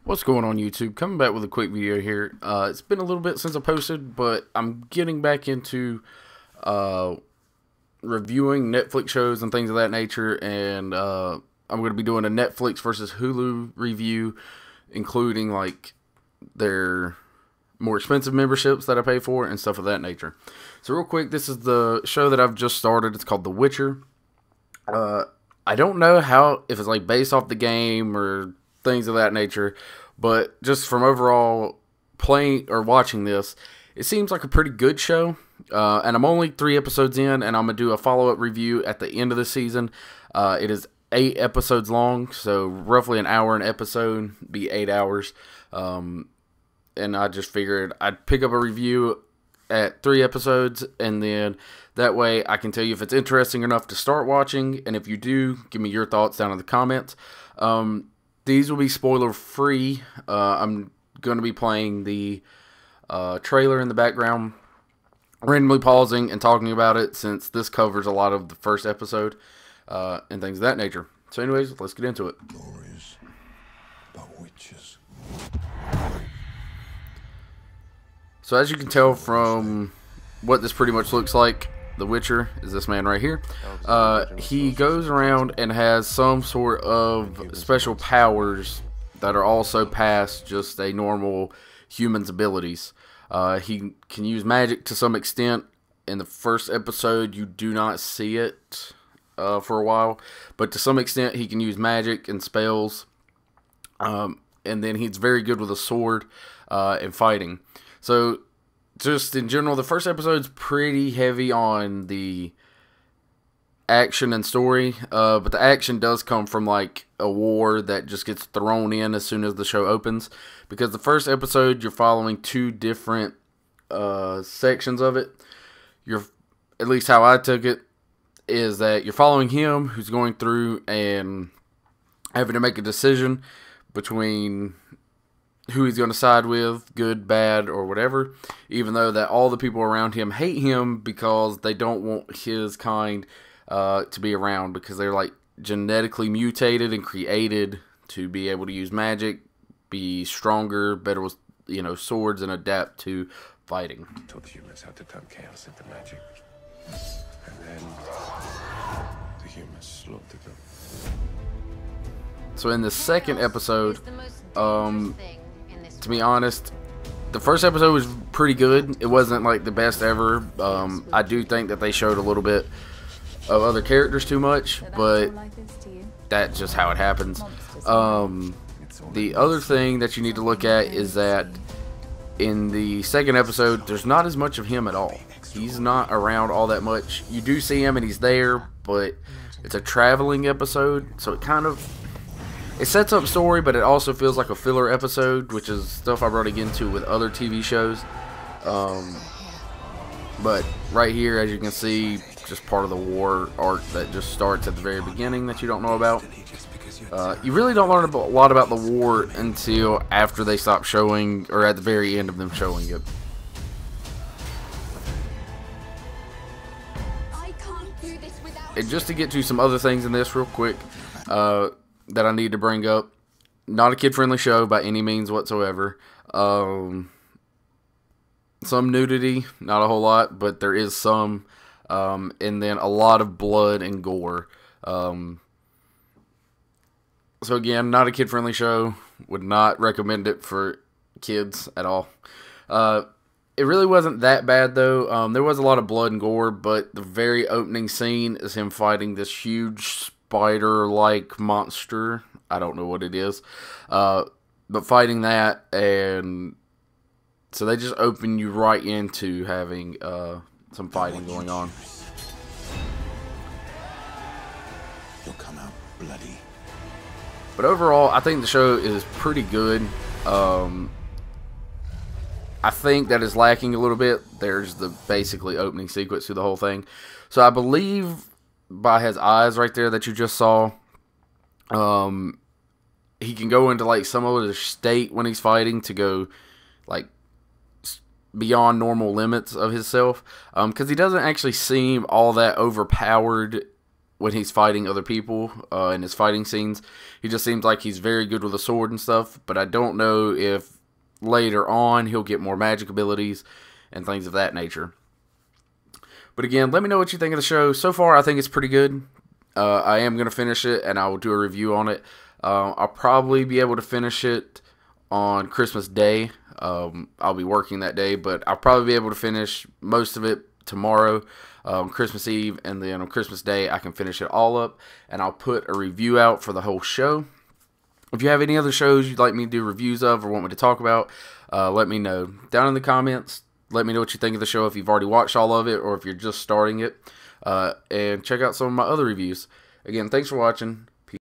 What's going on YouTube? Coming back with a quick video here. It's been a little bit since I posted, but I'm getting back into uh, reviewing Netflix shows and things of that nature, and I'm going to be doing a Netflix versus Hulu review, including like their more expensive memberships that I pay for and stuff of that nature. So real quick, this is the show that I've just started. It's called The Witcher. I don't know if it's like based off the game or things of that nature, but just from overall playing or watching this, it seems like a pretty good show. And I'm only 3 episodes in, and I'm gonna do a follow-up review at the end of the season. It is 8 episodes long, so roughly an hour an episode, be 8 hours. And I just figured I'd pick up a review at 3 episodes, and then that way I can tell you if it's interesting enough to start watching, and if you do, give me your thoughts down in the comments. These will be spoiler free. I'm going to be playing the trailer in the background, randomly pausing and talking about it, since this covers a lot of the first episode and things of that nature. So anyways, let's get into it. Stories about witches. So as you can tell from what this pretty much looks like, The Witcher is this man right here. He goes around and has some sort of special powers that are also past just a normal human's abilities. He can use magic to some extent. In the first episode, you do not see it for a while, but to some extent, he can use magic and spells. And then he's very good with a sword and fighting. So, just in general, the first episode's pretty heavy on the action and story, but the action does come from like a war that just gets thrown in as soon as the show opens, because the first episode you're following 2 different sections of it. At least how I took it is that you're following him, who's going through and having to make a decision between who he's going to side with, good, bad, or whatever, even though that all the people around him hate him because they don't want his kind to be around, because they're like genetically mutated and created to be able to use magic, be stronger, better with, swords, and adapt to fighting. Taught the humans how to turn chaos into magic. And then the humans slaughtered them. So in the second episode, to be honest, the first episode was pretty good. It wasn't like the best ever. I do think that they showed a little bit of other characters too much, but that's just how it happens. The other thing that you need to look at is that in the second episode, there's not as much of him at all. He's not around all that much. You do see him and he's there, but it's a traveling episode, so it sets up story, but it also feels like a filler episode, which is stuff I've already get into with other TV shows. But right here, as you can see, just part of the war arc that just starts at the very beginning that you don't know about. You really don't learn a lot about the war until after they stop showing, or at the very end of them showing it. And just to get to some other things in this real quick, that I need to bring up. Not a kid-friendly show by any means whatsoever. Some nudity, not a whole lot, but there is some. And then a lot of blood and gore. So again, not a kid-friendly show. Would not recommend it for kids at all. It really wasn't that bad though. There was a lot of blood and gore, but the very opening scene is him fighting this huge spider-like monster. I don't know what it is, but fighting that, and so they just open you right into having some fighting going on. You'll come out bloody. But overall, I think the show is pretty good. I think that is lacking a little bit. There's the basically opening sequence to the whole thing. So I believe by his eyes right there that you just saw, he can go into like some other state when he's fighting to go like beyond normal limits of himself, because he doesn't actually seem all that overpowered when he's fighting other people in his fighting scenes. He just seems like he's very good with a sword and stuff, but I don't know if later on he'll get more magic abilities and things of that nature. But again, let me know what you think of the show. So far, I think it's pretty good. I am going to finish it, and I will do a review on it. I'll probably be able to finish it on Christmas Day. I'll be working that day, but I'll probably be able to finish most of it tomorrow, on Christmas Eve, and then on Christmas Day I can finish it all up, and I'll put a review out for the whole show. If you have any other shows you'd like me to do reviews of or want me to talk about, let me know down in the comments. Let me know what you think of the show, if you've already watched all of it or if you're just starting it, and check out some of my other reviews. Again, thanks for watching.